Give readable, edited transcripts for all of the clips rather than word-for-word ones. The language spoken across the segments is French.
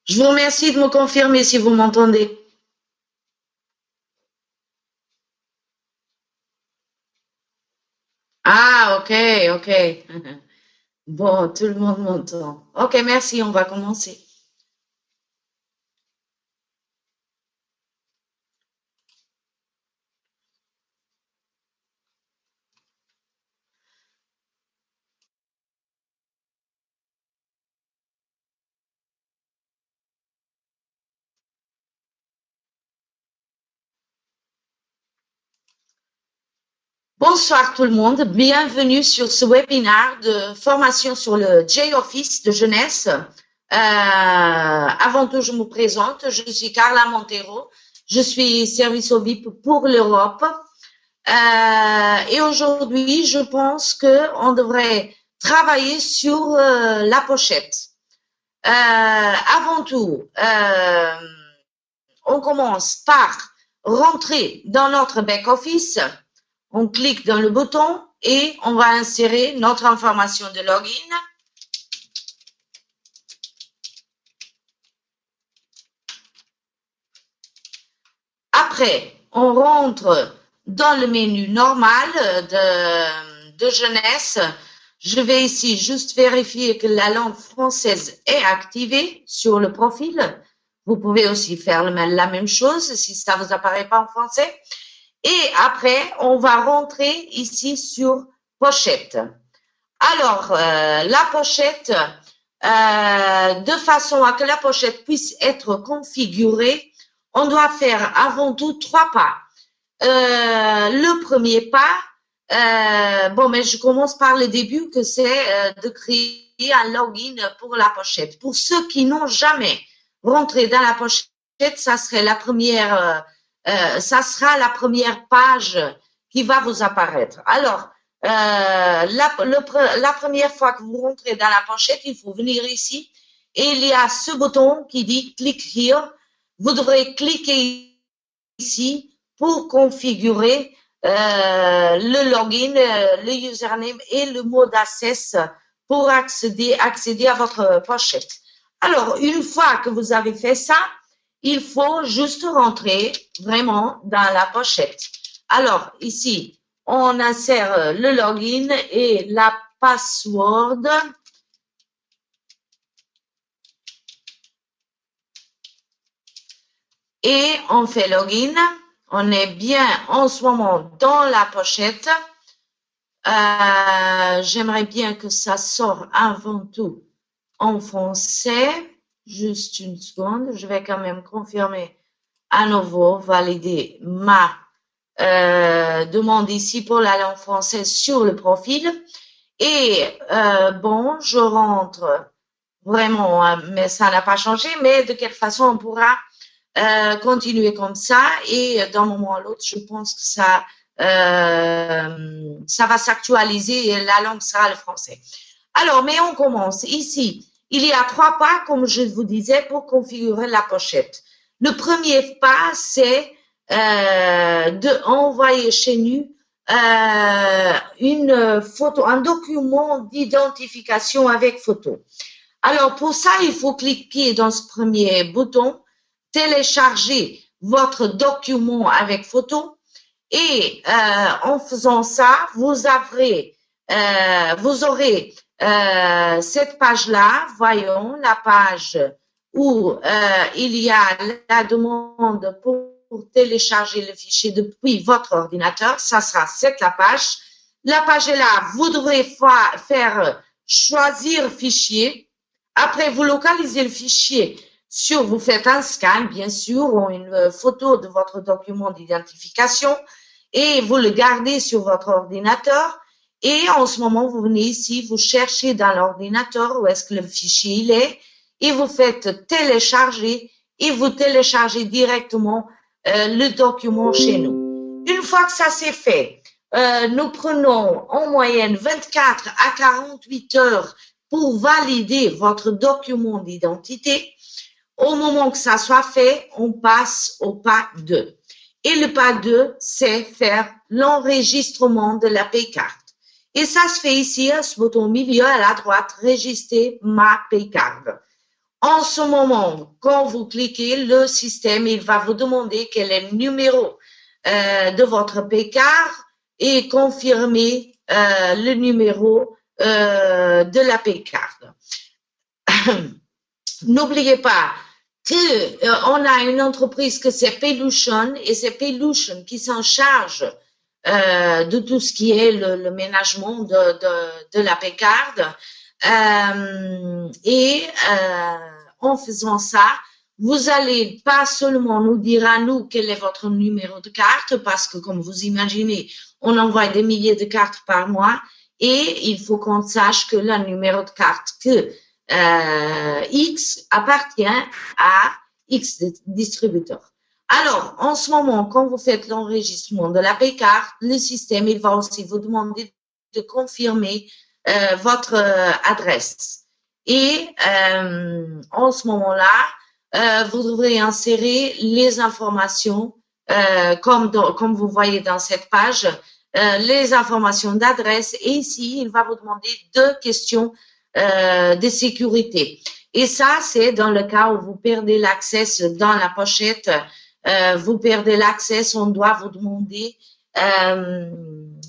Je vous remercie de me confirmer si vous m'entendez. Ah, ok, ok. Bon, tout le monde m'entend. Ok, merci, on va commencer. Bonsoir tout le monde, bienvenue sur ce webinaire de formation sur le J-Office de jeunesse. Avant tout, je me présente, je suis Carla Montero, je suis service au VIP pour l'Europe. Et aujourd'hui, je pense qu'on devrait travailler sur la pochette. Avant tout, on commence par rentrer dans notre back-office. On clique dans le bouton et on va insérer notre information de login. Après, on rentre dans le menu normal de jeunesse. Je vais ici juste vérifier que la langue française est activée sur le profil. Vous pouvez aussi faire la même chose si ça vous apparaît pas en français. Et après, on va rentrer ici sur pochette. Alors, la pochette, de façon à que la pochette puisse être configurée, on doit faire avant tout 3 pas. Le premier pas, bon, mais je commence par le début, que c'est de créer un login pour la pochette. Pour ceux qui n'ont jamais rentré dans la pochette, ça serait ça sera la première page qui va vous apparaître. Alors, la première fois que vous rentrez dans la pochette, il faut venir ici et il y a ce bouton qui dit Click here. Vous devrez cliquer ici pour configurer le login, le username et le mot d'accès pour accéder à votre pochette. Alors, une fois que vous avez fait ça, il faut juste rentrer vraiment dans la pochette. Alors, ici, on insère le login et la password. Et on fait login. On est bien en ce moment dans la pochette. J'aimerais bien que ça sorte avant tout en français. Juste une seconde. Je vais quand même confirmer à nouveau, valider ma demande ici pour la langue française sur le profil. Et bon, je rentre vraiment, mais ça n'a pas changé, mais de quelle façon on pourra continuer comme ça et d'un moment à l'autre, je pense que ça va s'actualiser et la langue sera le français. Alors, mais on commence. Ici, il y a 3 pas, comme je vous disais, pour configurer la pochette. Le premier pas, c'est d'envoyer chez nous une photo, un document d'identification avec photo. Alors, pour ça, il faut cliquer dans ce premier bouton, télécharger votre document avec photo et en faisant ça, vous aurez cette page-là, voyons, la page où il y a la demande pour télécharger le fichier depuis votre ordinateur. Ça sera la page. La page est là. Vous devrez faire choisir fichier. Après, vous localisez le fichier vous faites un scan, bien sûr, ou une photo de votre document d'identification et vous le gardez sur votre ordinateur. Et en ce moment, vous venez ici, vous cherchez dans l'ordinateur où est-ce que le fichier il est et vous faites télécharger et vous téléchargez directement le document chez nous. Une fois que ça c'est fait, nous prenons en moyenne 24 à 48 heures pour valider votre document d'identité. Au moment que ça soit fait, on passe au pas 2. Et le pas 2, c'est faire l'enregistrement de la Paycard. Et ça se fait ici, à ce bouton milieu à la droite, enregistrer ma Paycard. En ce moment, quand vous cliquez, le système, il va vous demander quel est le numéro de votre P-card et confirmer le numéro de la P-card. N'oubliez pas que on a une entreprise que c'est Pelution et c'est Pelution qui s'en charge de tout ce qui est le ménagement de la pécarde. En faisant ça, vous allez pas seulement nous dire à nous quel est votre numéro de carte, parce que comme vous imaginez, on envoie des milliers de cartes par mois et il faut qu'on sache que le numéro de carte que X appartient à X distributeur. Alors, en ce moment, quand vous faites l'enregistrement de la P-carte, le système, il va aussi vous demander de confirmer votre adresse. Et en ce moment-là, vous devrez insérer les informations, comme vous voyez dans cette page, les informations d'adresse. Et ici, il va vous demander 2 questions de sécurité. Et ça, c'est dans le cas où vous perdez l'accès dans la pochette. Vous perdez l'accès, on doit vous demander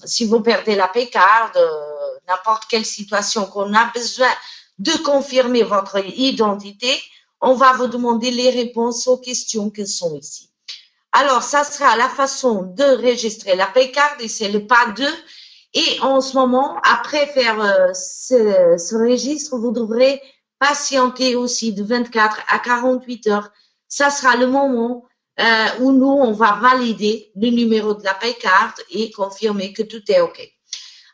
si vous perdez la P-card, n'importe quelle situation qu'on a besoin de confirmer votre identité, on va vous demander les réponses aux questions qui sont ici. Alors, ça sera la façon de enregistrer la P-card et c'est le pas 2. Et en ce moment, après faire ce registre, vous devrez patienter aussi de 24 à 48 heures. Ça sera le moment où nous, on va valider le numéro de la P-card et confirmer que tout est OK.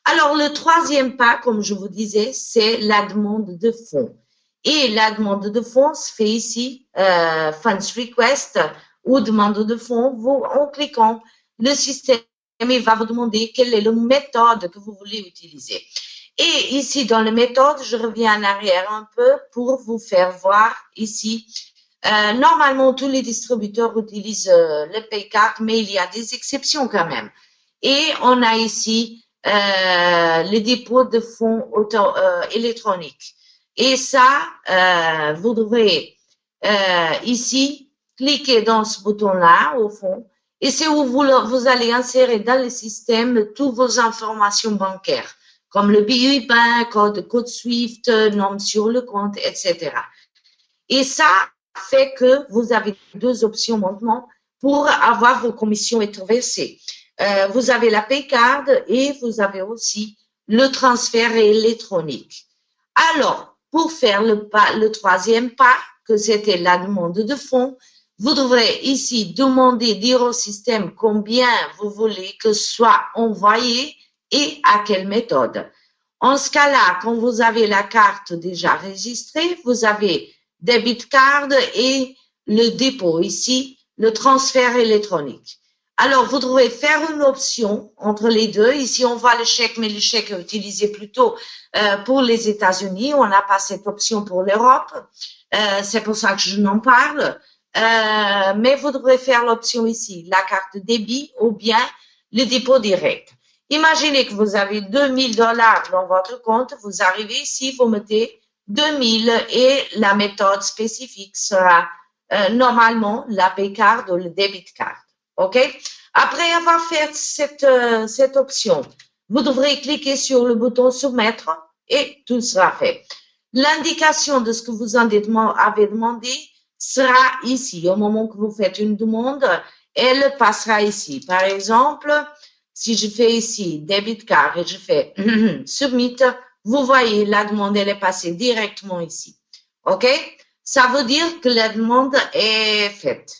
Alors, le 3e pas, comme je vous disais, c'est la demande de fonds. Et la demande de fonds se fait ici, Funds Request ou demande de fonds. En cliquant, le système il va vous demander quelle est la méthode que vous voulez utiliser. Et ici, dans la méthode, je reviens en arrière un peu pour vous faire voir ici. Normalement, tous les distributeurs utilisent le Paycard, mais il y a des exceptions quand même. Et on a ici les dépôts de fonds électroniques. Et ça, vous devrez ici cliquer dans ce bouton-là au fond. Et c'est où vous allez insérer dans le système toutes vos informations bancaires, comme le BUIPIN, code SWIFT, nom sur le compte, etc. Et ça fait que vous avez 2 options maintenant pour avoir vos commissions versées. Vous avez la Paycard et vous avez aussi le transfert électronique. Alors, pour faire le 3e pas, que c'était la demande de fonds, vous devrez ici demander, dire au système combien vous voulez que soit envoyé et à quelle méthode. En ce cas-là, quand vous avez la carte déjà enregistrée, vous avez debit card et le dépôt ici, le transfert électronique. Alors, vous devrez faire une option entre les deux. Ici, on voit le chèque, mais le chèque est utilisé plutôt pour les États-Unis. On n'a pas cette option pour l'Europe. C'est pour ça que je n'en parle. Mais vous devrez faire l'option ici, la carte débit ou bien le dépôt direct. Imaginez que vous avez $2000 dans votre compte. Vous arrivez ici, vous mettez 2000 et la méthode spécifique sera normalement la Paycard ou le debit card. OK? Après avoir fait cette option, vous devrez cliquer sur le bouton soumettre et tout sera fait. L'indication de ce que vous avez demandé sera ici. Au moment que vous faites une demande, elle passera ici. Par exemple, si je fais ici debit card et je fais submit, vous voyez la demande, elle est passée directement ici. OK? Ça veut dire que la demande est faite.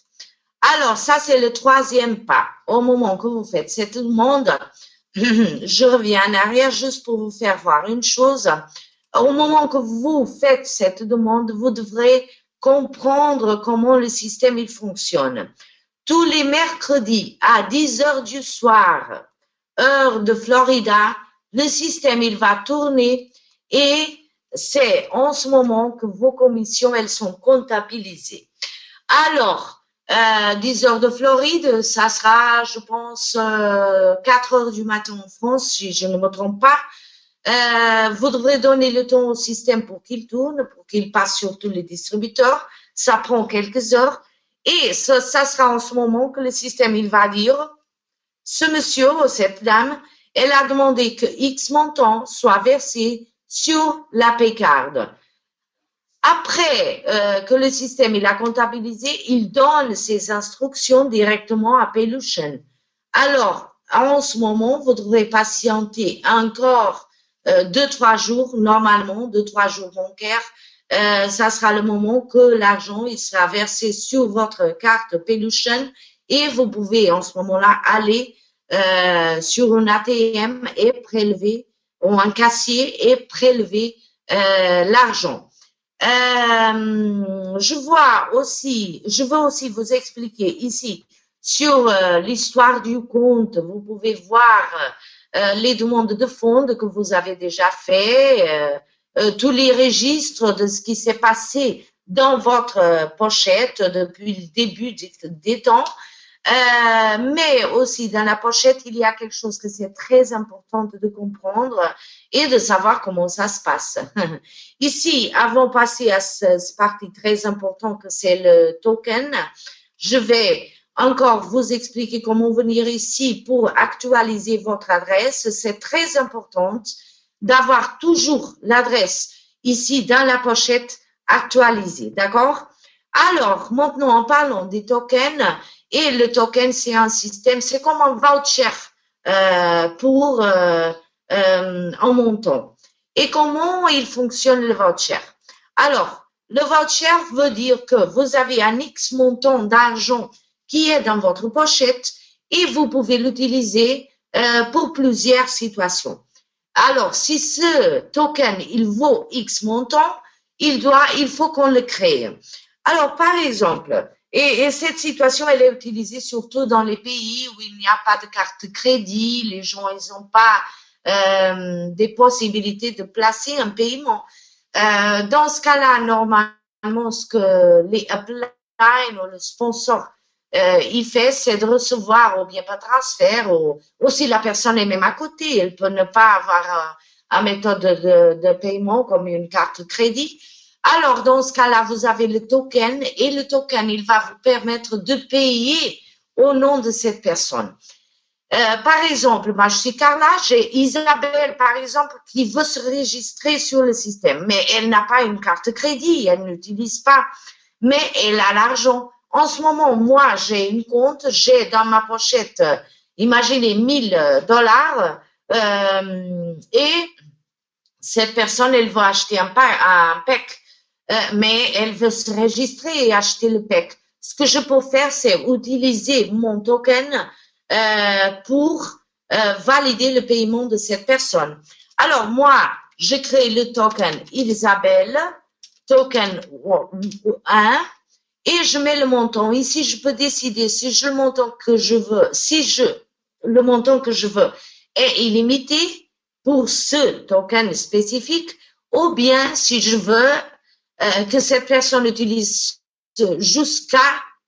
Alors, ça, c'est le 3e pas. Au moment que vous faites cette demande, je reviens en arrière juste pour vous faire voir une chose. Au moment que vous faites cette demande, vous devrez comprendre comment le système il fonctionne. Tous les mercredis à 10 heures du soir, heure de Florida, le système il va tourner et c'est en ce moment que vos commissions elles sont comptabilisées. Alors, 10 heures de Floride, ça sera, je pense, 4 heures du matin en France, si je ne me trompe pas. Vous devrez donner le temps au système pour qu'il tourne, pour qu'il passe sur tous les distributeurs. Ça prend quelques heures. Et ça sera en ce moment que le système, il va dire, ce monsieur ou cette dame, elle a demandé que X montant soit versé sur la Paycard. Après que le système il a comptabilisé, il donne ses instructions directement à Paylution. Alors, en ce moment, vous devrez patienter encore 2-3 jours, normalement, 2-3 jours bancaires. Ça sera le moment que l'argent il sera versé sur votre carte Paylution et vous pouvez en ce moment-là aller sur un ATM et prélever, ou un cassier et prélever l'argent. Je veux aussi vous expliquer ici sur l'histoire du compte. Vous pouvez voir les demandes de fonds que vous avez déjà fait, tous les registres de ce qui s'est passé dans votre pochette depuis le début des temps. Mais aussi dans la pochette, il y a quelque chose que c'est très important de comprendre et de savoir comment ça se passe. Ici, avant de passer à ce partie très important que c'est le token, je vais encore vous expliquer comment venir ici pour actualiser votre adresse. C'est très important d'avoir toujours l'adresse ici dans la pochette actualisée, d'accord? Alors, maintenant, en parlant des tokens, et le token, c'est un système, c'est comme un voucher pour un montant. Et comment il fonctionne le voucher? Alors, le voucher veut dire que vous avez un X montant d'argent qui est dans votre pochette et vous pouvez l'utiliser pour plusieurs situations. Alors, si ce token, il vaut X montant, il faut qu'on le crée. Alors, par exemple, et cette situation, elle est utilisée surtout dans les pays où il n'y a pas de carte de crédit, les gens, ils n'ont pas des possibilités de placer un paiement. Dans ce cas-là, normalement, ce que les upline ou le sponsor il fait, c'est de recevoir ou bien pas transfert, ou si la personne est même à côté, elle peut ne pas avoir une méthode de paiement comme une carte de crédit. Alors, dans ce cas-là, vous avez le token et le token, il va vous permettre de payer au nom de cette personne. Par exemple, moi, je suis Carla, j'ai Isabelle, par exemple, qui veut se registrer sur le système, mais elle n'a pas une carte de crédit, elle n'utilise pas, mais elle a l'argent. En ce moment, moi, j'ai une compte, j'ai dans ma pochette, imaginez, $1000, et cette personne, elle va acheter un pack, mais elle veut se registrer et acheter le pack. Ce que je peux faire, c'est utiliser mon token pour valider le paiement de cette personne. Alors, moi, je crée le token Isabelle, token 1, et je mets le montant. Ici, je peux décider si le montant que je veux, le montant que je veux est illimité pour ce token spécifique, ou bien si je veux que cette personne utilise jusqu'à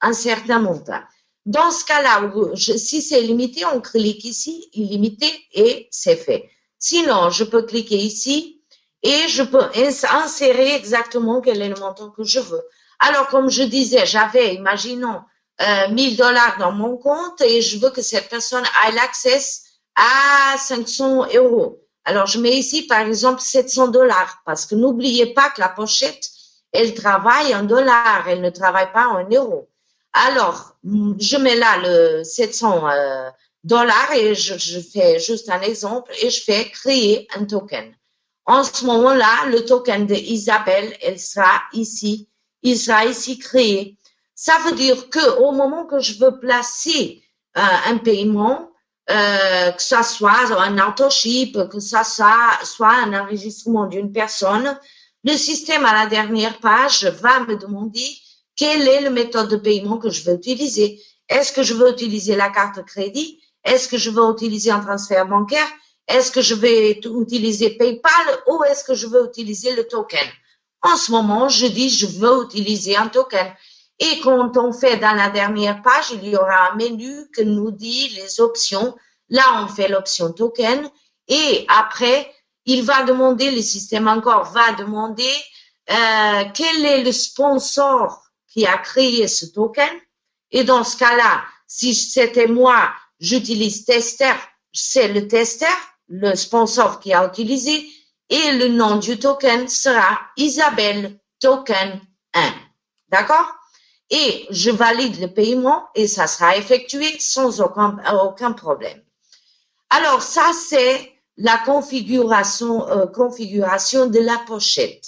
un certain montant. Dans ce cas-là, si c'est limité, on clique ici, illimité, et c'est fait. Sinon, je peux cliquer ici et je peux insérer exactement quel est le montant que je veux. Alors, comme je disais, j'avais, imaginons, $1000 dans mon compte et je veux que cette personne ait l'accès à 500 €. Alors, je mets ici, par exemple, $700 parce que n'oubliez pas que la pochette, elle travaille en dollars, elle ne travaille pas en euros. Alors, je mets là le $700 et je fais juste un exemple et je fais créer un token. En ce moment-là, le token de Isabelle, il sera ici créé. Ça veut dire que au moment que je veux placer un paiement, que ça soit un auto-ship, que ça soit un enregistrement d'une personne, le système à la dernière page va me demander quelle est la méthode de paiement que je veux utiliser. Est-ce que je veux utiliser la carte de crédit? Est-ce que je veux utiliser un transfert bancaire? Est-ce que je vais utiliser PayPal ou est-ce que je veux utiliser le token? En ce moment, je dis je veux utiliser un token. Et quand on fait dans la dernière page, il y aura un menu qui nous dit les options. Là, on fait l'option token et après, il va demander, le système encore va demander quel est le sponsor qui a créé ce token. Et dans ce cas-là, si c'était moi, j'utilise tester, c'est le tester, le sponsor qui a utilisé, et le nom du token sera Isabelle Token 1. D'accord? Et je valide le paiement et ça sera effectué sans aucun problème. Alors, ça, c'est la configuration de la pochette.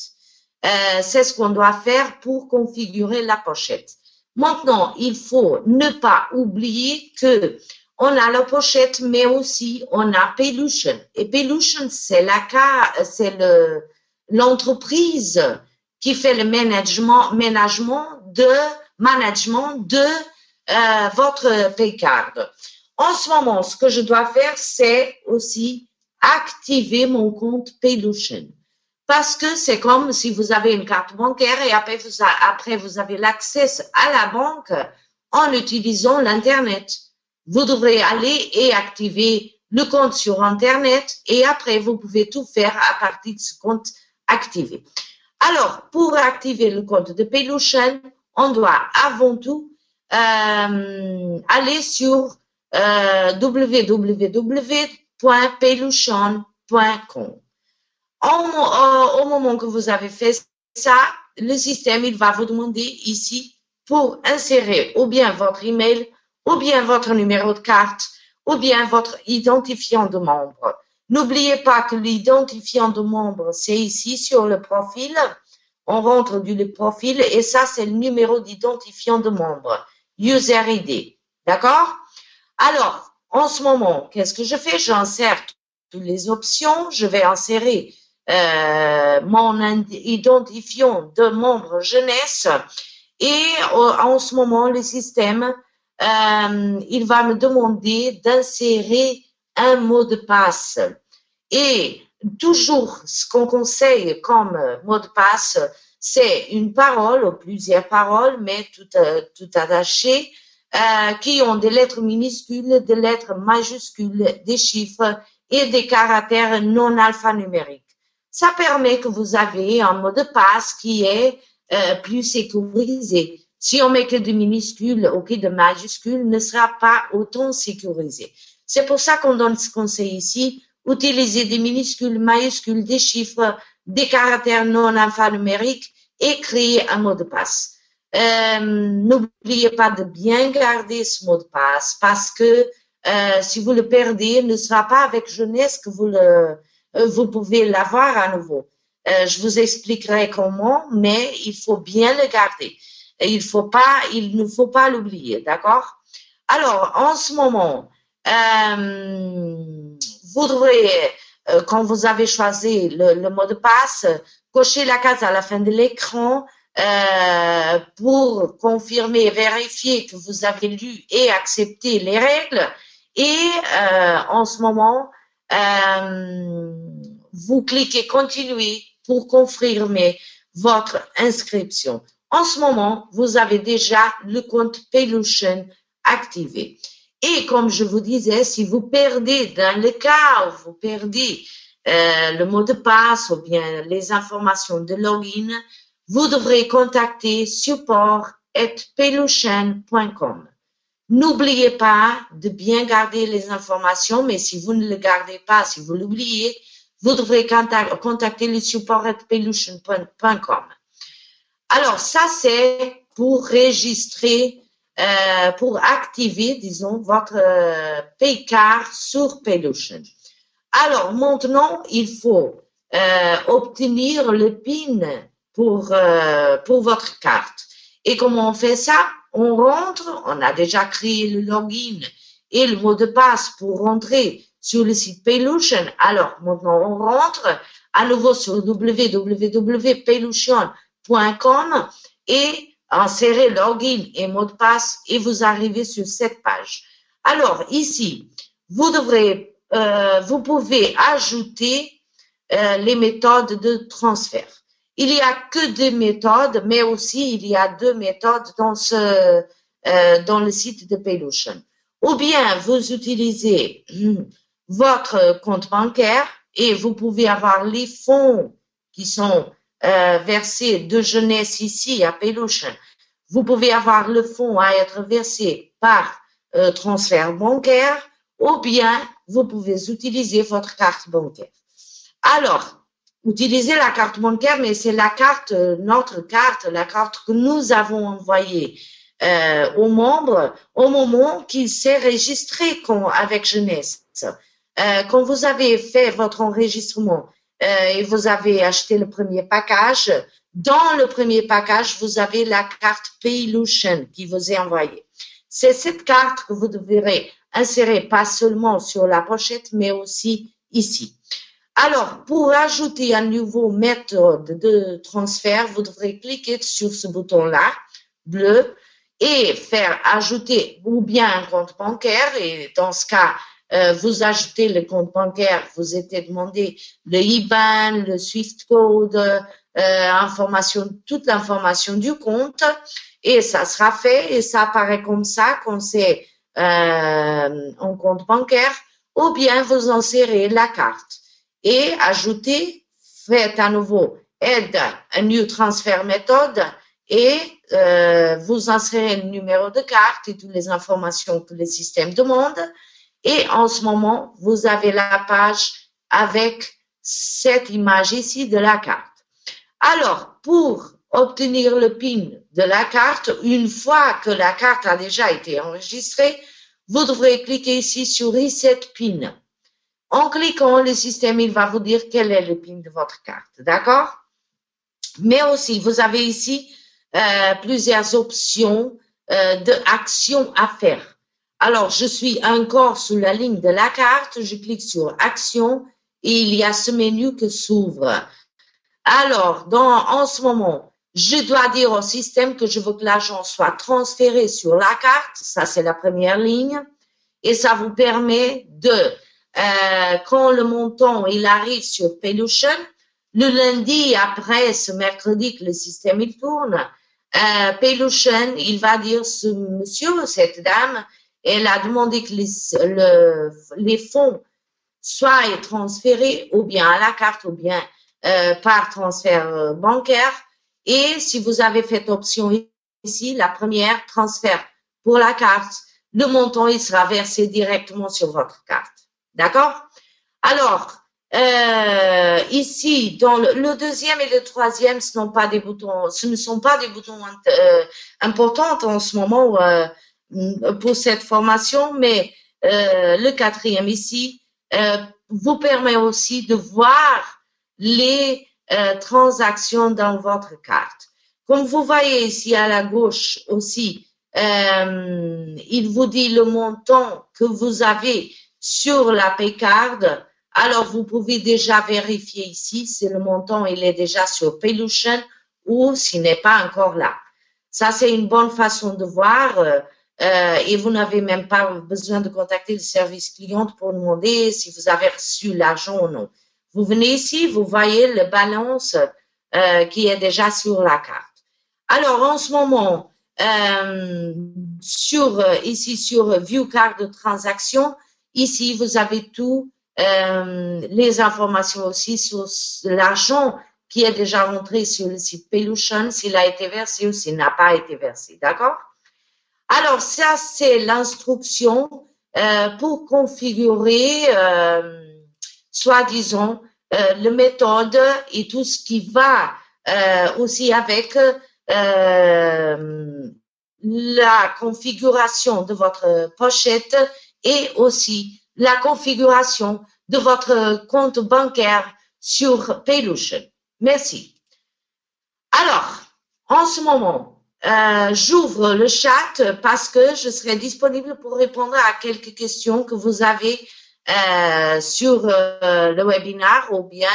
C'est ce qu'on doit faire pour configurer la pochette. Maintenant, il faut ne pas oublier que on a la pochette, mais aussi on a Pelution. Et Pelution, c'est l'entreprise qui fait le management de votre paycard. En ce moment, ce que je dois faire, c'est aussi activer mon compte Pelution. Parce que c'est comme si vous avez une carte bancaire et après vous avez l'accès à la banque en utilisant l'Internet. Vous devrez aller et activer le compte sur Internet et après vous pouvez tout faire à partir de ce compte activé. Alors, pour activer le compte de Pelution, on doit avant tout aller sur www.pelution.com. Au moment que vous avez fait ça, le système, il va vous demander ici pour insérer ou bien votre email, ou bien votre numéro de carte, ou bien votre identifiant de membre. N'oubliez pas que l'identifiant de membre, c'est ici sur le profil. On rentre du profil et ça, c'est le numéro d'identifiant de membre, User ID. D'accord? Alors, en ce moment, qu'est-ce que je fais? J'insère toutes les options. Je vais insérer mon identifiant de membre jeunesse et en ce moment, le système, il va me demander d'insérer un mot de passe. Et toujours, ce qu'on conseille comme mot de passe, c'est une parole ou plusieurs paroles, mais tout attachées, qui ont des lettres minuscules, des lettres majuscules, des chiffres et des caractères non alphanumériques. Ça permet que vous avez un mot de passe qui est plus sécurisé. Si on met que de minuscules ou que de majuscules, ne sera pas autant sécurisé. C'est pour ça qu'on donne ce conseil ici. Utilisez des minuscules, majuscules, des chiffres, des caractères non alphanumériques et créez un mot de passe. N'oubliez pas de bien garder ce mot de passe parce que si vous le perdez, ne sera pas avec jeunesse que vous pouvez l'avoir à nouveau. Je vous expliquerai comment, mais il faut bien le garder. Il ne faut pas l'oublier, d'accord? Alors, en ce moment, vous devrez, quand vous avez choisi le mot de passe, cocher la case à la fin de l'écran pour confirmer et vérifier que vous avez lu et accepté les règles. Et en ce moment, vous cliquez continuer pour confirmer votre inscription. En ce moment, vous avez déjà le compte Pelution activé. Et comme je vous disais, si vous perdez, dans le cas où vous perdez le mot de passe ou bien les informations de login, vous devrez contacter support@pelution.com. N'oubliez pas de bien garder les informations, mais si vous ne le gardez pas, si vous l'oubliez, vous devrez contacter le support@pelution.com. Alors, ça, c'est pour enregistrer, pour activer, disons, votre paycard sur Pelution. Alors, maintenant, il faut obtenir le PIN pour votre carte. Et comment on fait ça? On rentre, on a déjà créé le login et le mot de passe pour rentrer sur le site Pelution. Alors, maintenant, on rentre à nouveau sur www.pelution.com et insérez login et mot de passe et vous arrivez sur cette page. Alors, ici, vous pouvez ajouter les méthodes de transfert. Il n'y a que deux méthodes, mais aussi il y a deux méthodes dans le site de Pelution. Ou bien vous utilisez votre compte bancaire et vous pouvez avoir les fonds qui sont versés de jeunesse ici à Peluche. Vous pouvez avoir le fonds à être versé par transfert bancaire ou bien vous pouvez utiliser votre carte bancaire. Alors, utilisez la carte bancaire, mais c'est la carte, notre carte, la carte que nous avons envoyée aux membres au moment qu'ils s'est enregistré avec Jeunesse. Quand vous avez fait votre enregistrement et vous avez acheté le premier package, dans le premier package, vous avez la carte Paylution qui vous est envoyée. C'est cette carte que vous devrez insérer pas seulement sur la pochette, mais aussi ici. Alors, pour ajouter un nouveau méthode de transfert, vous devrez cliquer sur ce bouton-là, bleu, et faire ajouter ou bien un compte bancaire. Et dans ce cas, vous ajoutez le compte bancaire, vous êtes demandé le IBAN, le SWIFT code, toute l'information du compte, et ça sera fait, et ça apparaît comme ça quand c'est en compte bancaire, ou bien vous insérez la carte. Et ajoutez, faites à nouveau add a new transfer method et vous insérez le numéro de carte et toutes les informations que le système demande. Et en ce moment, vous avez la page avec cette image ici de la carte. Alors, pour obtenir le PIN de la carte, une fois que la carte a déjà été enregistrée, vous devrez cliquer ici sur Reset PIN. En cliquant, le système, il va vous dire quel est le PIN de votre carte, d'accord? Mais aussi, vous avez ici plusieurs options d'actions à faire. Alors, je suis encore sous la ligne de la carte, je clique sur Action et il y a ce menu qui s'ouvre. Alors, en ce moment, je dois dire au système que je veux que l'argent soit transféré sur la carte, ça c'est la première ligne, et ça vous permet de quand le montant il arrive sur Pelution, le lundi après ce mercredi que le système il tourne, Pelution il va dire ce monsieur, cette dame, elle a demandé que les fonds soient transférés ou bien à la carte ou bien par transfert bancaire. Et si vous avez fait option ici, la première, transfert pour la carte, le montant il sera versé directement sur votre carte. D'accord? Alors, ici, dans le deuxième et le troisième, ce ne sont pas des boutons importants en ce moment pour cette formation, mais le quatrième ici vous permet aussi de voir les transactions dans votre carte. Comme vous voyez ici à la gauche aussi, il vous dit le montant que vous avez sur la Paycard. Alors, vous pouvez déjà vérifier ici si le montant il est déjà sur Pelution ou s'il n'est pas encore là. Ça, c'est une bonne façon de voir et vous n'avez même pas besoin de contacter le service client pour demander si vous avez reçu l'argent ou non. Vous venez ici, vous voyez le balance qui est déjà sur la carte. Alors, en ce moment, ici sur View Card de transaction, ici, vous avez tout, les informations aussi sur l'argent qui est déjà rentré sur le site Pelution, s'il a été versé ou s'il n'a pas été versé, d'accord? Alors, ça, c'est l'instruction pour configurer, soi-disant, la méthode et tout ce qui va aussi avec la configuration de votre pochette et aussi la configuration de votre compte bancaire sur Pelution. Merci. Alors, en ce moment, j'ouvre le chat parce que je serai disponible pour répondre à quelques questions que vous avez sur le webinaire ou bien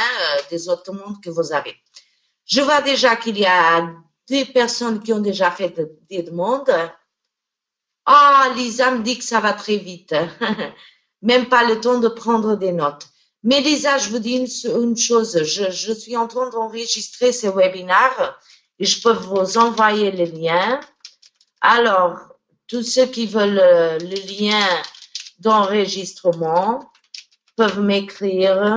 des autres demandes que vous avez. Je vois déjà qu'il y a des personnes qui ont déjà fait des demandes. Ah, Lisa me dit que ça va très vite. Même pas le temps de prendre des notes. Mais Lisa, je vous dis une chose. Je suis en train d'enregistrer ce webinaire et je peux vous envoyer le lien. Alors, tous ceux qui veulent le lien d'enregistrement peuvent m'écrire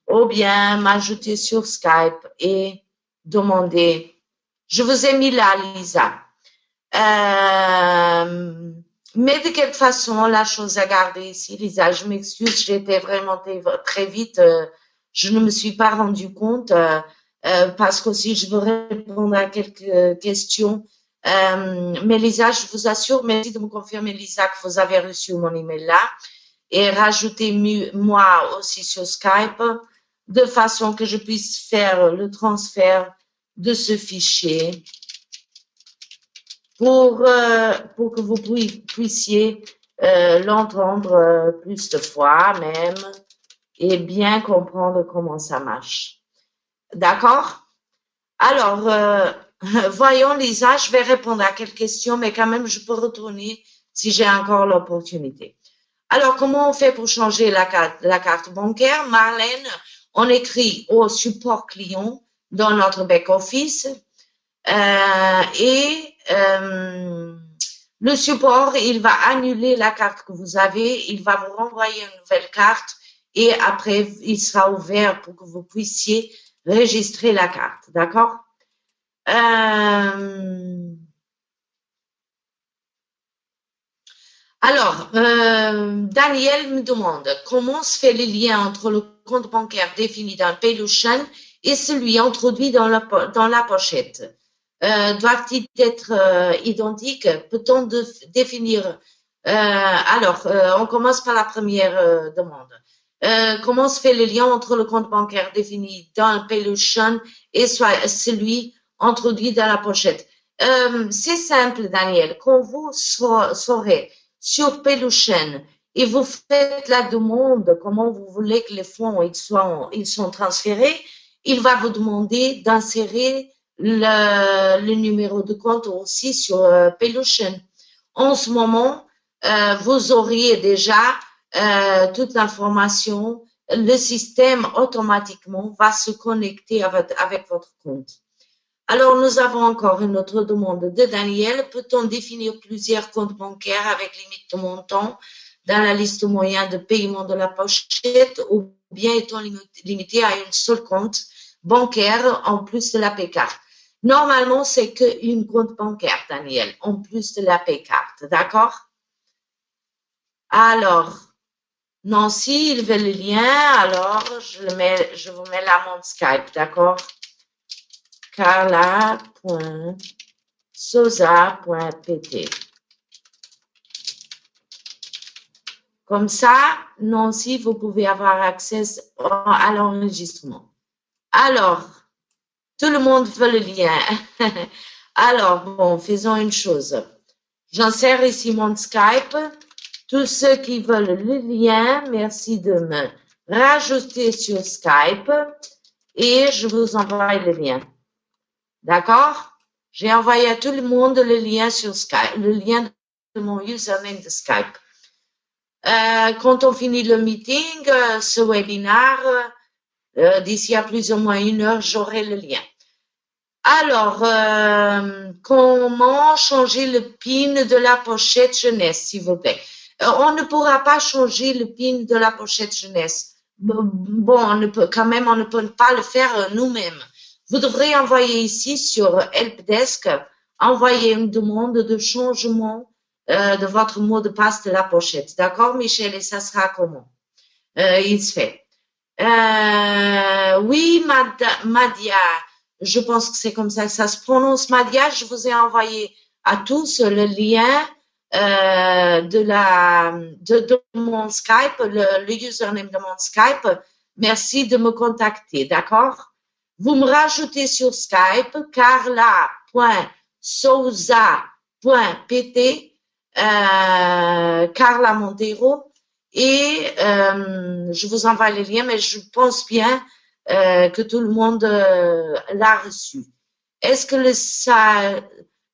ou bien m'ajouter sur Skype et demander. Je vous ai mis là, Lisa. Mais de quelle façon, la chose à garder ici, Lisa, je m'excuse, j'étais vraiment très vite, je ne me suis pas rendu compte, parce qu'aussi je veux répondre à quelques questions. Mais Lisa, je vous assure, merci de me confirmer, Lisa, que vous avez reçu mon email là, et rajoutez-moi aussi sur Skype, de façon que je puisse faire le transfert de ce fichier pour que vous puissiez l'entendre plus de fois même et bien comprendre comment ça marche. D'accord? Alors, voyons Lisa, je vais répondre à quelques questions, mais quand même, je peux retourner si j'ai encore l'opportunité. Alors, comment on fait pour changer la carte bancaire? Marlène, on écrit au support client dans notre back-office et le support, il va annuler la carte que vous avez, il va vous renvoyer une nouvelle carte et après, il sera ouvert pour que vous puissiez enregistrer la carte. D'accord? Alors, Daniel me demande comment se fait le lien entre le compte bancaire défini dans Paylution et celui introduit dans la pochette. Doivent-ils être identiques? Peut-on définir alors, on commence par la première demande. Comment se fait le lien entre le compte bancaire défini dans Paylution et celui introduit dans la pochette? C'est simple, Daniel. Quand vous saurez sur Paylution et vous faites la demande, comment vous voulez que les fonds ils sont transférés, il va vous demander d'insérer le numéro de compte aussi sur Paylution. En ce moment, vous auriez déjà toute l'information. Le système automatiquement va se connecter avec votre compte. Alors, nous avons encore une autre demande de Daniel. Peut-on définir plusieurs comptes bancaires avec limite de montant dans la liste moyen de paiement de la pochette ou bien est-on limité à un seul compte bancaire en plus de la P-carte? Normalement, c'est qu'une compte bancaire, Daniel, en plus de la P-carte. D'accord? Alors, Nancy, il veut le lien. Alors, je vous mets là mon Skype. D'accord? Carla.sosa.pt. Comme ça, Nancy, vous pouvez avoir accès à l'enregistrement. Alors, tout le monde veut le lien. Alors, bon, faisons une chose. J'insère ici mon Skype. Tous ceux qui veulent le lien, merci de me rajouter sur Skype et je vous envoie le lien. D'accord? J'ai envoyé à tout le monde le lien sur Skype, le lien de mon username de Skype. Quand on finit le meeting, ce webinaire, d'ici à plus ou moins 1 heure, j'aurai le lien. Alors, comment changer le PIN de la pochette jeunesse, s'il vous plaît? On ne pourra pas changer le PIN de la pochette jeunesse. Bon, on ne peut pas le faire nous-mêmes. Vous devrez envoyer ici sur Helpdesk, envoyer une demande de changement de votre mot de passe de la pochette. D'accord, Michel? Et ça sera comment? Il se fait. Oui, Madia, je pense que c'est comme ça que ça se prononce, Madia. Je vous ai envoyé à tous le lien de mon Skype, le username de mon Skype. Merci de me contacter, d'accord? Vous me rajoutez sur Skype carla.souza.pt, Carla Montero, et je vous envoie le lien, mais je pense bien que tout le monde l'a reçu. Est-ce que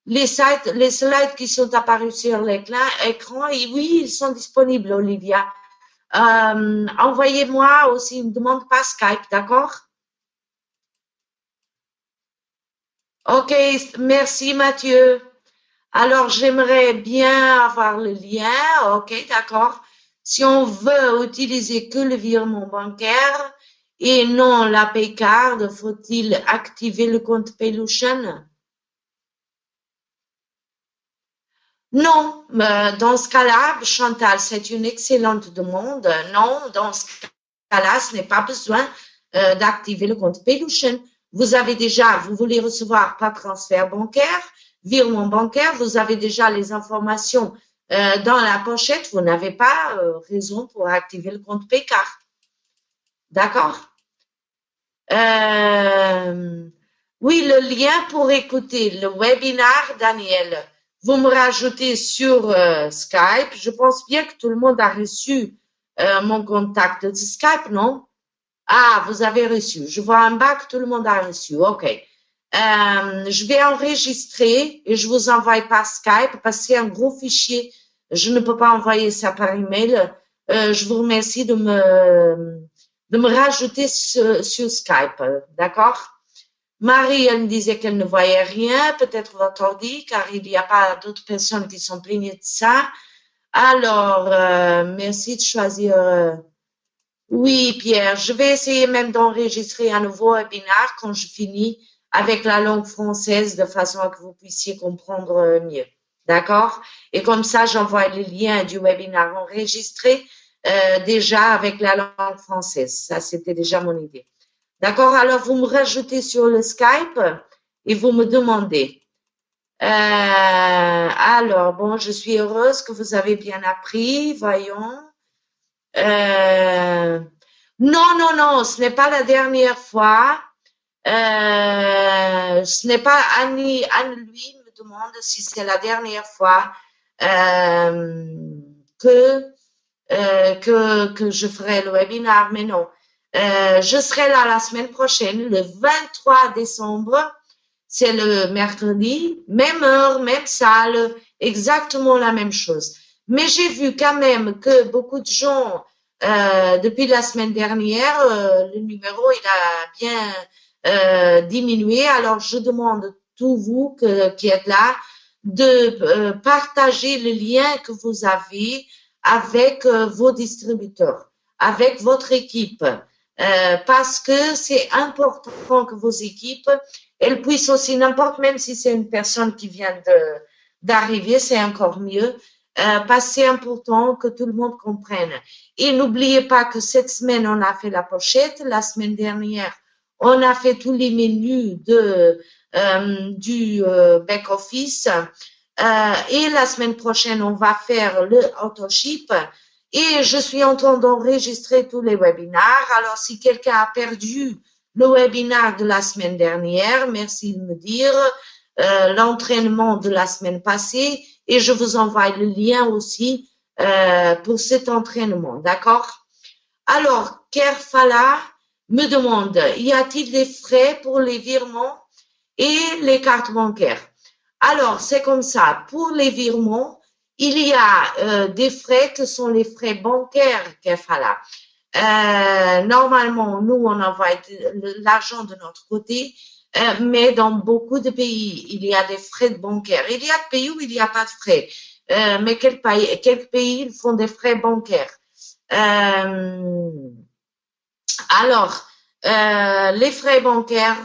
les slides qui sont apparus sur l'écran, et oui, ils sont disponibles, Olivia. Envoyez-moi aussi une demande par Skype, d'accord? Ok, merci Mathieu. Alors, j'aimerais bien avoir le lien. Ok, d'accord. Si on veut utiliser que le virement bancaire, et non la Paycard, faut-il activer le compte Paylution? Non, dans ce cas-là, Chantal, c'est une excellente demande. Non, dans ce cas-là, ce n'est pas besoin d'activer le compte Paylution. Vous avez déjà, vous voulez recevoir par transfert bancaire, virement bancaire, vous avez déjà les informations dans la pochette, vous n'avez pas raison pour activer le compte Paycard. D'accord? Oui, le lien pour écouter le webinaire, Daniel, vous me rajoutez sur Skype. Je pense bien que tout le monde a reçu mon contact de Skype, non? Ah, vous avez reçu. Je vois en bas que tout le monde a reçu. OK. Je vais enregistrer et je vous envoie par Skype parce que c'est un gros fichier. Je ne peux pas envoyer ça par email. Je vous remercie de me rajouter sur Skype. D'accord? Marie, elle me disait qu'elle ne voyait rien, peut-être votre ordi, car il n'y a pas d'autres personnes qui sont plaignées de ça. Alors, merci de choisir. Oui, Pierre, je vais essayer même d'enregistrer un nouveau webinaire quand je finis avec la langue française de façon à que vous puissiez comprendre mieux. D'accord? Et comme ça, j'envoie le lien du webinaire enregistré déjà avec la langue française. Ça, c'était déjà mon idée. D'accord? Alors, vous me rajoutez sur le Skype et vous me demandez. Alors, bon, je suis heureuse que vous avez bien appris. Voyons. Non, non, non, ce n'est pas la dernière fois. Ce n'est pas Annie. Anne-Louis me demande si c'est la dernière fois que je ferai le webinaire, mais non. Je serai là la semaine prochaine, le 23 décembre. C'est le mercredi, même heure, même salle, exactement la même chose. Mais j'ai vu quand même que beaucoup de gens, depuis la semaine dernière, le numéro, il a bien diminué. Alors, je demande tous vous qui êtes là de partager le lien que vous avez avec vos distributeurs, avec votre équipe, parce que c'est important que vos équipes elles puissent aussi, n'importe même si c'est une personne qui vient d'arriver, c'est encore mieux, parce que c'est important que tout le monde comprenne. Et n'oubliez pas que cette semaine, on a fait la pochette, la semaine dernière, on a fait tous les menus du back-office, et la semaine prochaine, on va faire le AutoShip. Et je suis en train d'enregistrer tous les webinaires. Alors, si quelqu'un a perdu le webinaire de la semaine dernière, merci de me dire, l'entraînement de la semaine passée, et je vous envoie le lien aussi pour cet entraînement, d'accord? Alors, Kerfala me demande, y a-t-il des frais pour les virements et les cartes bancaires? Alors, c'est comme ça. Pour les virements, il y a des frais que sont les frais bancaires, Kerfala. Normalement, nous, on envoie l'argent de notre côté, mais dans beaucoup de pays, il y a des frais bancaires. Il y a des pays où il n'y a pas de frais, mais quelques pays, ils font des frais bancaires. Alors, les frais bancaires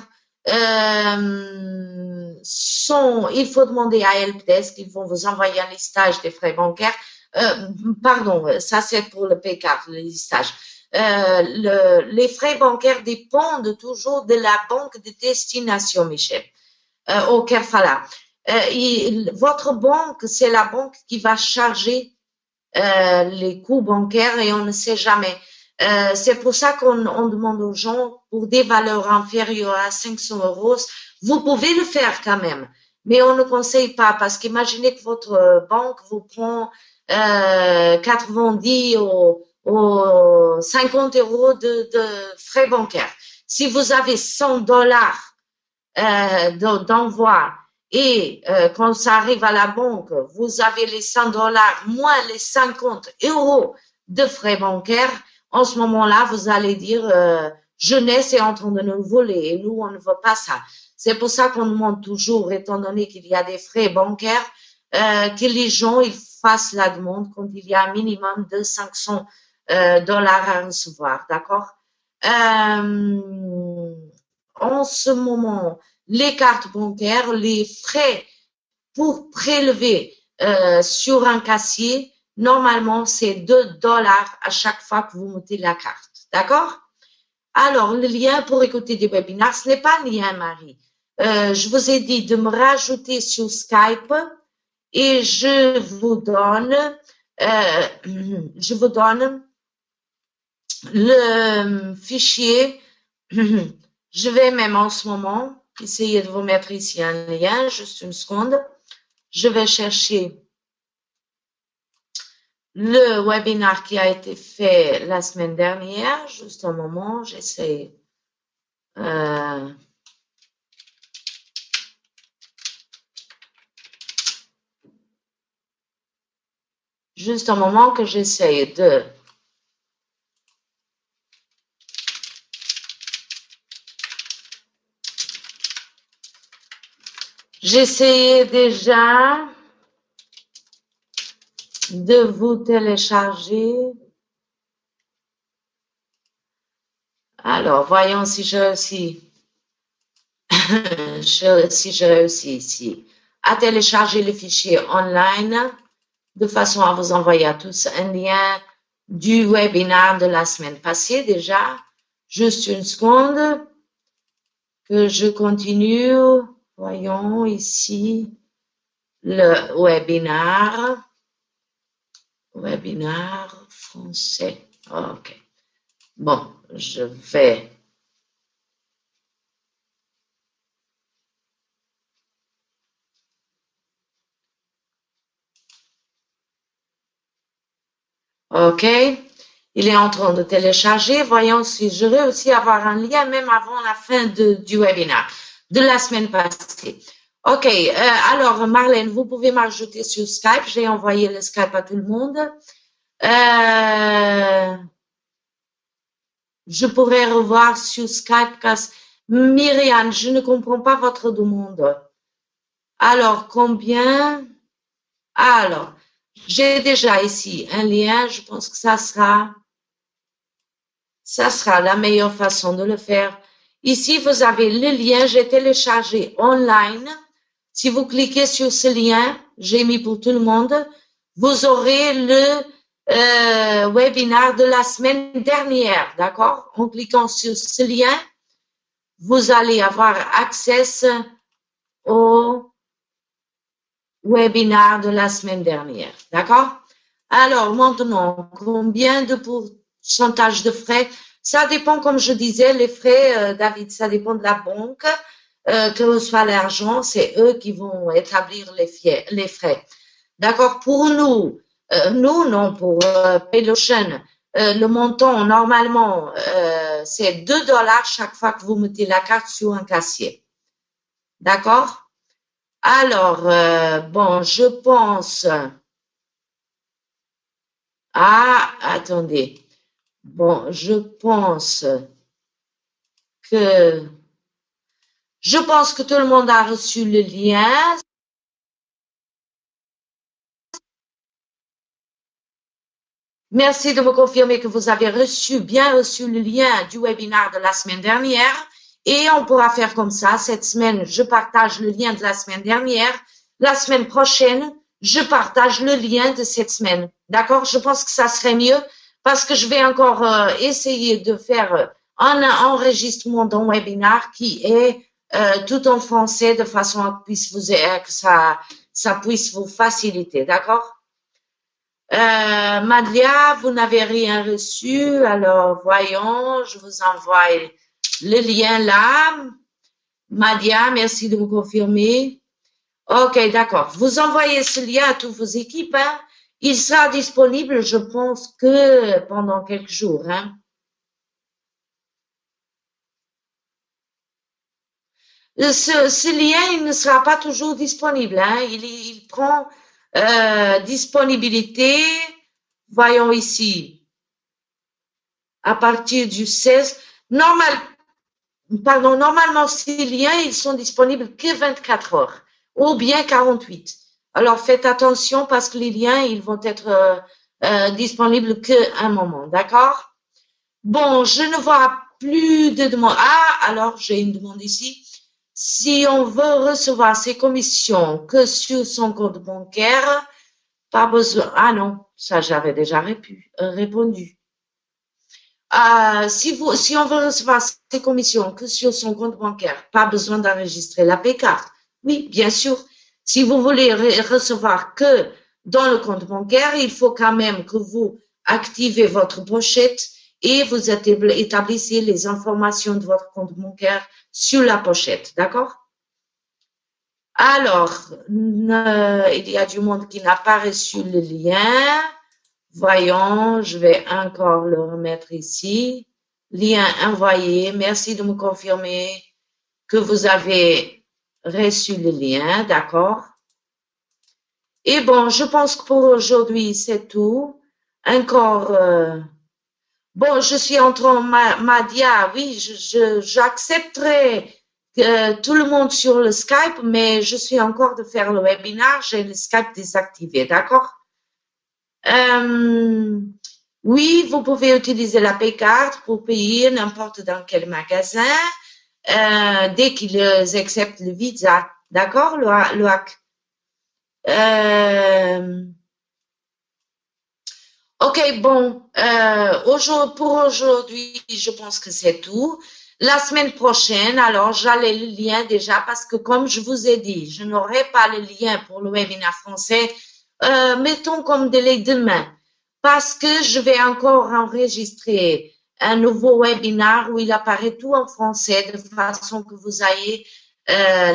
il faut demander à Helpdesk, ils vont vous envoyer un listage des frais bancaires. Pardon, ça c'est pour le Paycard, le listage. Les frais bancaires dépendent toujours de la banque de destination, Michel, au Kerfala. Votre banque, c'est la banque qui va charger les coûts bancaires et on ne sait jamais. C'est pour ça qu'on demande aux gens pour des valeurs inférieures à 500 euros. Vous pouvez le faire quand même, mais on ne conseille pas parce qu'imaginez que votre banque vous prend 90 ou 50 euros de frais bancaires. Si vous avez 100 dollars d'envoi et quand ça arrive à la banque, vous avez les 100 dollars moins les 50 euros de frais bancaires, en ce moment-là, vous allez dire jeunesse est en train de nous voler et nous, on ne veut pas ça. C'est pour ça qu'on demande toujours, étant donné qu'il y a des frais bancaires, que les gens ils fassent la demande quand il y a un minimum de 500 dollars à recevoir, d'accord? en ce moment, les cartes bancaires, les frais pour prélever sur un casier, normalement, c'est 2 $ à chaque fois que vous mettez la carte. D'accord? Alors, le lien pour écouter des webinaires, ce n'est pas le lien, Marie. Je vous ai dit de me rajouter sur Skype et je vous donne le fichier. Je vais même en ce moment essayer de vous mettre ici un lien, juste une seconde. Je vais chercher le webinaire qui a été fait la semaine dernière. Juste un moment, j'essaie. Juste un moment que j'essaie de... J'essayais déjà de vous télécharger. Alors, voyons si je réussis. Si je réussis ici à télécharger le fichier online de façon à vous envoyer à tous un lien du webinaire de la semaine passée déjà. Juste une seconde que je continue. Voyons ici le webinaire. Webinaire français. OK. Bon, je vais... OK. Il est en train de télécharger. Voyons si je réussis à avoir un lien même avant la fin du webinaire de la semaine passée. OK. Alors, Marlène, vous pouvez m'ajouter sur Skype. J'ai envoyé le Skype à tout le monde. Je pourrais revoir sur Skype. Myriam, je ne comprends pas votre demande. Alors, combien? Alors, j'ai déjà ici un lien. Je pense que ça sera la meilleure façon de le faire. Ici, vous avez le lien. J'ai téléchargé online. Si vous cliquez sur ce lien, j'ai mis pour tout le monde, vous aurez le webinaire de la semaine dernière, d'accord? En cliquant sur ce lien, vous allez avoir accès au webinaire de la semaine dernière, d'accord? Alors, maintenant, combien de pourcentage de frais? Ça dépend, comme je disais, les frais, David, ça dépend de la banque, que reçoit l'argent, c'est eux qui vont établir les frais. D'accord? Pour nous, non, pour Paylotion, le montant, normalement, c'est 2 $ chaque fois que vous mettez la carte sur un casier. D'accord? Alors, bon, je pense... Ah, attendez. Bon, je pense que tout le monde a reçu le lien. Merci de me confirmer que vous avez bien reçu le lien du webinaire de la semaine dernière. Et on pourra faire comme ça. Cette semaine, je partage le lien de la semaine dernière. La semaine prochaine, je partage le lien de cette semaine. D'accord? Je pense que ça serait mieux parce que je vais encore essayer de faire un enregistrement d'un webinaire qui est tout en français de façon à que ça puisse vous faciliter. D'accord? Madlia, vous n'avez rien reçu, alors voyons, je vous envoie le lien là. Madlia, merci de me confirmer. OK, d'accord. Vous envoyez ce lien à toutes vos équipes. Hein. Il sera disponible, je pense, que pendant quelques jours. Hein. Ce lien, il ne sera pas toujours disponible. Hein. Il prend disponibilité. Voyons ici. À partir du 16. Normalement, ces liens, ils sont disponibles que 24 heures ou bien 48. Alors, faites attention parce que les liens, ils vont être disponibles qu'un moment. D'accord? Bon, je ne vois plus de demandes. Ah, alors j'ai une demande ici. Si on veut recevoir ses commissions que sur son compte bancaire, pas besoin. Ah non, ça j'avais déjà répondu. Si on veut recevoir ses commissions que sur son compte bancaire, pas besoin d'enregistrer la P-carte. Oui, bien sûr. Si vous voulez recevoir que dans le compte bancaire, il faut quand même que vous activez votre pochette et vous établissez les informations de votre compte bancaire sur la pochette. D'accord? Alors, il y a du monde qui n'a pas reçu le lien. Voyons, je vais encore le remettre ici. Lien envoyé. Merci de me confirmer que vous avez reçu le lien, d'accord? Et bon, je pense que pour aujourd'hui, c'est tout. Encore, bon, je suis en train, Madia, oui, j'accepterai tout le monde sur le Skype, mais je suis encore de faire le webinaire, j'ai le Skype désactivé, d'accord? Oui, vous pouvez utiliser la P-carte pour payer n'importe dans quel magasin dès qu'ils acceptent le visa. D'accord, Loac? Ok, bon, pour aujourd'hui, je pense que c'est tout. La semaine prochaine, alors j'allais le lien déjà parce que comme je vous ai dit, je n'aurai pas le lien pour le webinaire français, mettons comme délai demain, parce que je vais encore enregistrer un nouveau webinaire où il apparaît tout en français de façon que vous ayez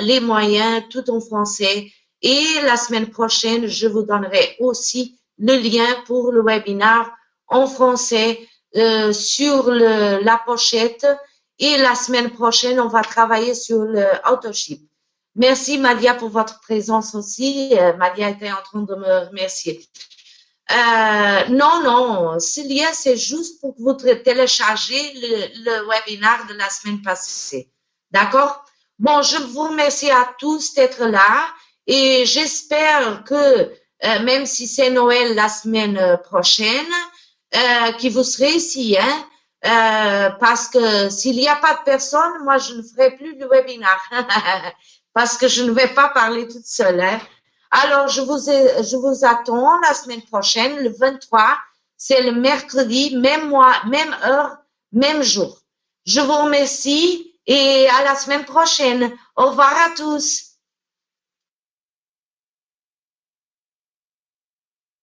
les moyens tout en français. Et la semaine prochaine, je vous donnerai aussi le lien pour le webinaire en français sur la pochette. Et la semaine prochaine, on va travailler sur le AutoShip. Merci Madia pour votre présence aussi. Madia était en train de me remercier. Non, ce lien, c'est juste pour que vous téléchargez le webinaire de la semaine passée. D'accord? Bon, je vous remercie à tous d'être là et j'espère que même si c'est Noël la semaine prochaine, que vous serez ici, hein? Parce que s'il n'y a pas de personne, moi, je ne ferai plus le webinaire. Parce que je ne vais pas parler toute seule, hein? Alors, je vous attends la semaine prochaine, le 23. C'est le mercredi, même mois, même heure, même jour. Je vous remercie et à la semaine prochaine. Au revoir à tous.